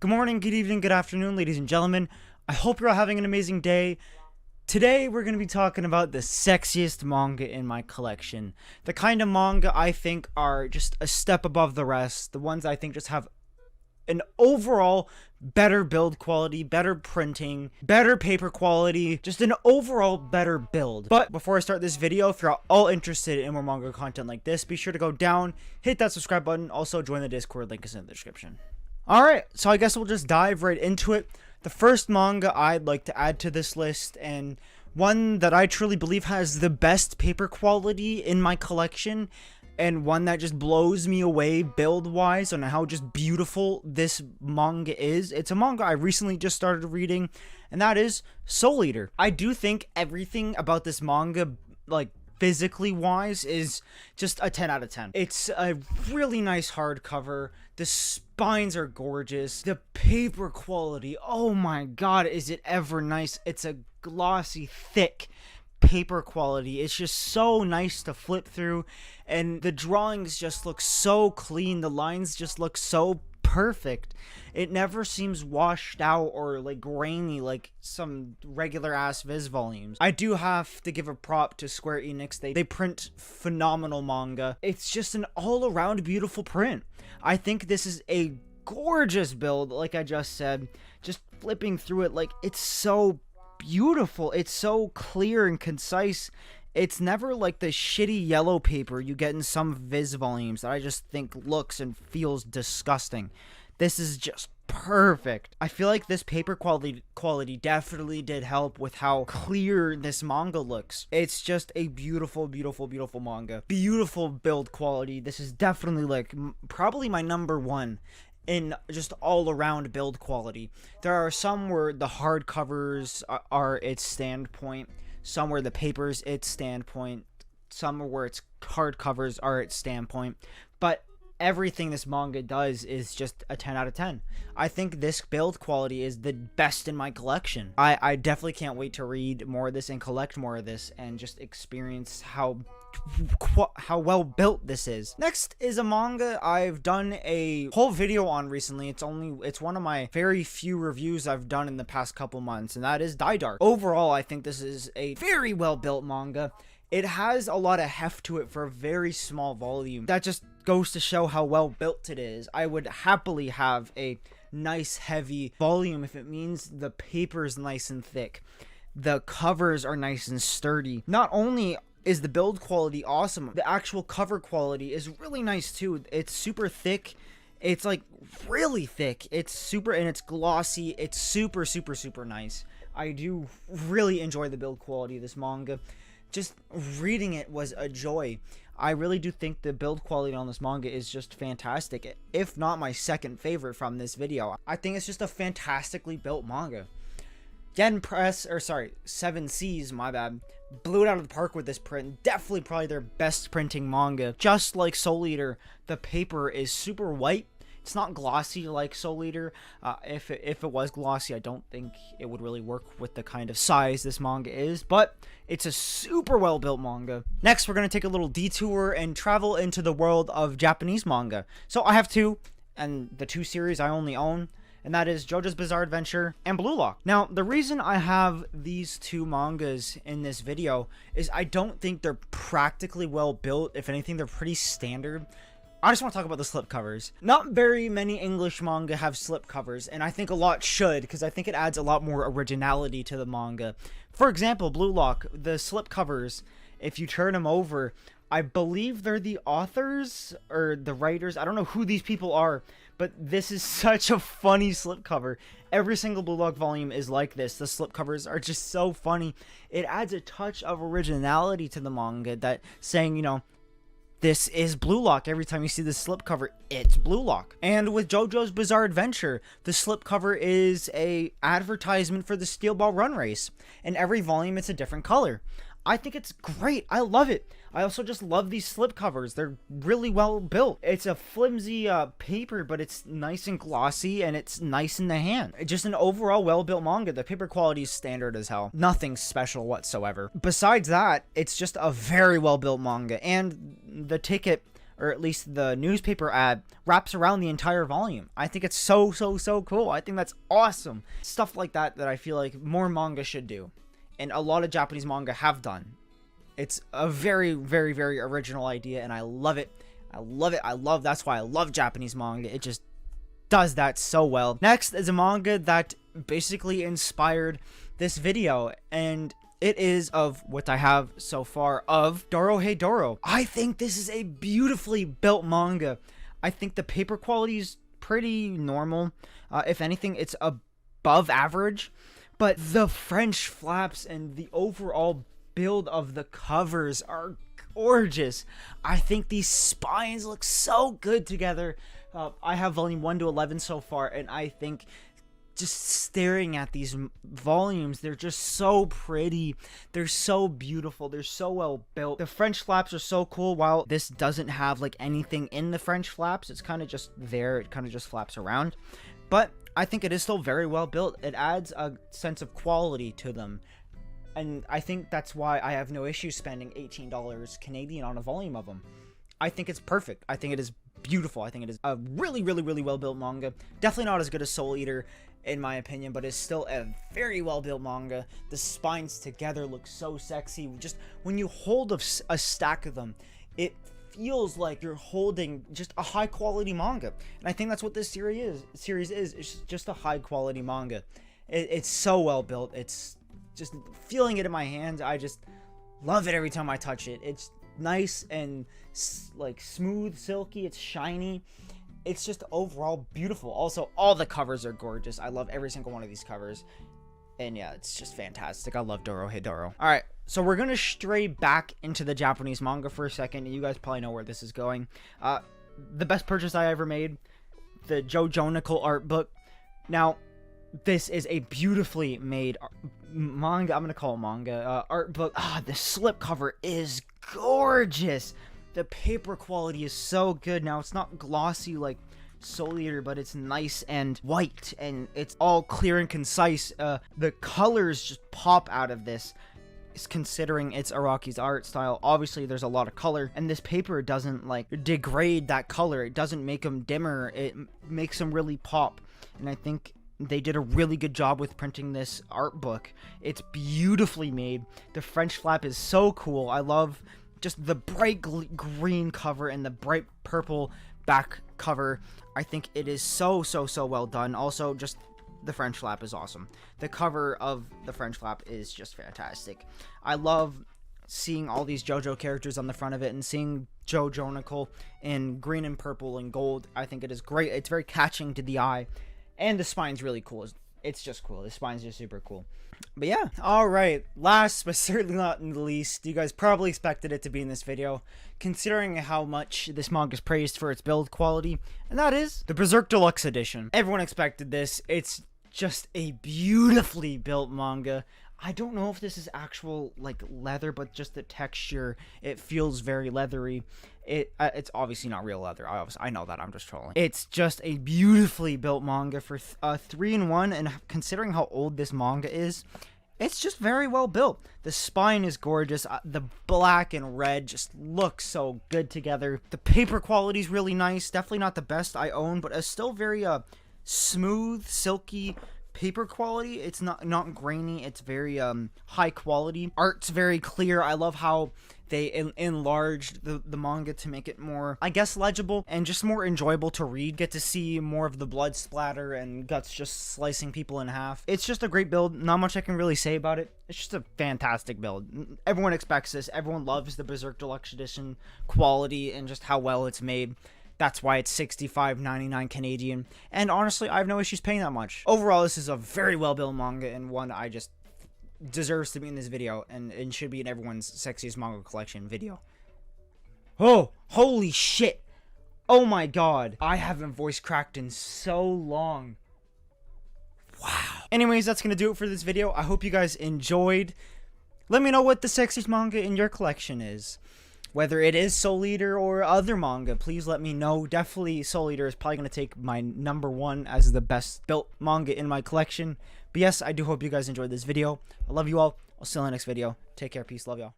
Good morning, good evening, good afternoon, ladies and gentlemen. I hope you're all having an amazing day. Today, we're going to be talking about the sexiest manga in my collection. The kind of manga I think are just a step above the rest. The ones I think just have an overall better build quality, better printing, better paper quality, just an overall better build. But before I start this video, if you're all interested in more manga content like this, be sure to go down, hit that subscribe button, also join the Discord, link is in the description. Alright, so I guess we'll just dive right into it. The first manga I'd like to add to this list, and one that I truly believe has the best paper quality in my collection, and one that just blows me away build-wise on how just beautiful this manga is. It's a manga I recently just started reading, and that is Soul Eater. I do think everything about this manga, like, physically wise, is just a 10 out of 10. It's a really nice hardcover. The spines are gorgeous. The paper quality, oh my god, is it ever nice. It's a glossy, thick paper quality. It's just so nice to flip through, and the drawings just look so clean. The lines just look so perfect. It never seems washed out or like grainy like some regular ass Viz volumes. I do have to give a prop to Square Enix. They print phenomenal manga. It's just an all around beautiful print. I think this is a gorgeous build, like I just said. Just flipping through it, like, it's so beautiful. It's so clear and concise. It's never like the shitty yellow paper you get in some Viz volumes that I just think looks and feels disgusting. This is just perfect. I feel like this paper quality definitely did help with how clear this manga looks. It's just a beautiful, beautiful, beautiful manga. Beautiful build quality. This is definitely like probably my number one in just all-around build quality. There are some where the hardcovers are its standpoint, some where the paper's its standpoint, some where its hardcovers are its standpoint, but everything this manga does is just a 10 out of 10. I think this build quality is the best in my collection. I definitely can't wait to read more of this and collect more of this and just experience how well built this is. Next is a manga I've done a whole video on recently. It's one of my very few reviews I've done in the past couple months, and that is Die Dark. Overall, I think this is a very well built manga. It has a lot of heft to it for a very small volume. That just goes to show how well built it is. I would happily have a nice heavy volume if it means the paper is nice and thick. The covers are nice and sturdy. Not only is the build quality awesome, the actual cover quality is really nice too. It's super thick. It's like really thick. It's super, and it's glossy. It's super, super, super nice. I do really enjoy the build quality of this manga. Just reading it was a joy. I really do think the build quality on this manga is just fantastic, if not my second favorite from this video. I think it's just a fantastically built manga. Seven Seas, my bad, blew it out of the park with this print. Definitely probably their best printing manga. Just like Soul Eater, the paper is super white. It's not glossy like Soul Eater. If it was glossy, I don't think it would really work with the kind of size this manga is, but it's a super well built manga. Next, we're going to take a little detour and travel into the world of Japanese manga. So I have two, and the two series I only own, and that is JoJo's Bizarre Adventure and Blue Lock. Now, the reason I have these two mangas in this video is I don't think they're practically well built. If anything, they're pretty standard. I just want to talk about the slipcovers. Not very many English manga have slipcovers, and I think a lot should, because I think it adds a lot more originality to the manga. For example, Blue Lock, the slipcovers, if you turn them over, I believe they're the authors or the writers. I don't know who these people are, but this is such a funny slipcover. Every single Blue Lock volume is like this. The slipcovers are just so funny. It adds a touch of originality to the manga, that saying, you know, this is Blue Lock. Every time you see the slipcover, it's Blue Lock. And with JoJo's Bizarre Adventure, the slipcover is a advertisement for the Steel Ball Run race. In every volume, it's a different color. I think it's great. I love it. I also just love these slipcovers. They're really well built. It's a flimsy paper, but it's nice and glossy, and it's nice in the hand. Just an overall well-built manga. The paper quality is standard as hell. Nothing special whatsoever. Besides that, it's just a very well-built manga. And the ticket or at least the newspaper ad, wraps around the entire volume. I think it's so cool. I think that's awesome. Stuff like that that I feel like more manga should do, and a lot of Japanese manga have done. It's a very original idea, and I love it. That's why I love Japanese manga. It just does that so well. Next is a manga that basically inspired this video, and it is of what I have so far of Doro Hido. I think this is a beautifully built manga. I think the paper quality is pretty normal. If anything, it's above average, but the French flaps and the overall build of the covers are gorgeous. I think these spines look so good together. I have volume 1 to 11 so far, and I think just staring at these volumes, they're just so pretty, they're so beautiful, they're so well built. The French flaps are so cool. While this doesn't have like anything in the French flaps, it's kind of just there, it kind of just flaps around, but I think it is still very well built. It adds a sense of quality to them, and I think that's why I have no issue spending $18 Canadian on a volume of them. I think it's perfect. I think it is beautiful. I think it is a really well built manga. Definitely not as good as Soul Eater in my opinion, but it's still a very well built manga. The spines together look so sexy. Just when you hold a stack of them, it feels like you're holding just a high quality manga, and I think that's what this series is. It's just a high quality manga. It's so well built. It's just feeling it in my hands. I just love it every time I touch it. It's nice and like smooth, silky. It's shiny. It's just overall beautiful. Also, all the covers are gorgeous. I love every single one of these covers, and yeah, it's just fantastic. I love Doro Hido. All right, so we're gonna stray back into the Japanese manga for a second. You guys probably know where this is going. The best purchase I ever made, the Jojo Nicole art book. Now, this is a beautifully made manga. I'm gonna call it manga art book. The slipcover is gorgeous. The paper quality is so good. Now, it's not glossy like Soul Eater, but it's nice and white, and it's all clear and concise. The colors just pop out of this, considering it's Araki's art style. Obviously, there's a lot of color, and this paper doesn't like degrade that color. It doesn't make them dimmer. It makes them really pop, and I think they did a really good job with printing this art book. It's beautifully made. The French flap is so cool. I love just the bright green cover and the bright purple back cover. I think it is so well done. Also, just the French flap is awesome. The cover of the French flap is just fantastic. I love seeing all these JoJo characters on the front of it, and seeing Jojo Nicole in green and purple and gold. I think it is great. It's very catching to the eye, and the spine's really cool. It's just cool. The spine's just super cool. But yeah, alright, last but certainly not in the least, you guys probably expected it to be in this video, considering how much this manga is praised for its build quality, and that is the Berserk Deluxe edition. Everyone expected this. It's just a beautifully built manga. I don't know if this is actual like leather, but just the texture, it feels very leathery. It's obviously not real leather. I know that. I'm just trolling. It's just a beautifully built manga for 3-in-1, and considering how old this manga is, it's just very well built. The spine is gorgeous. The black and red just look so good together. The paper quality is really nice. Definitely not the best I own, but it's still very smooth, silky paper quality. It's not grainy. It's very high quality. Art's very clear. I love how they enlarged the manga to make it more, I guess, legible and just more enjoyable to read. Get to see more of the blood splatter and guts just slicing people in half. It's just a great build. Not much I can really say about it. It's just a fantastic build. Everyone expects this. Everyone loves the Berserk Deluxe Edition quality and just how well it's made. That's why it's $65.99 Canadian. And honestly, I have no issues paying that much. Overall, this is a very well-built manga, and one I just deserves to be in this video, and should be in everyone's Sexiest Manga Collection video. Oh, holy shit. Oh my god. I haven't voice cracked in so long. Wow. Anyways, that's gonna do it for this video. I hope you guys enjoyed. Let me know what the sexiest manga in your collection is. Whether it is Soul Eater or other manga, please let me know. Definitely Soul Eater is probably going to take my #1 as the best built manga in my collection. But yes, I do hope you guys enjoyed this video. I love you all. I'll see you in the next video. Take care. Peace. Love y'all.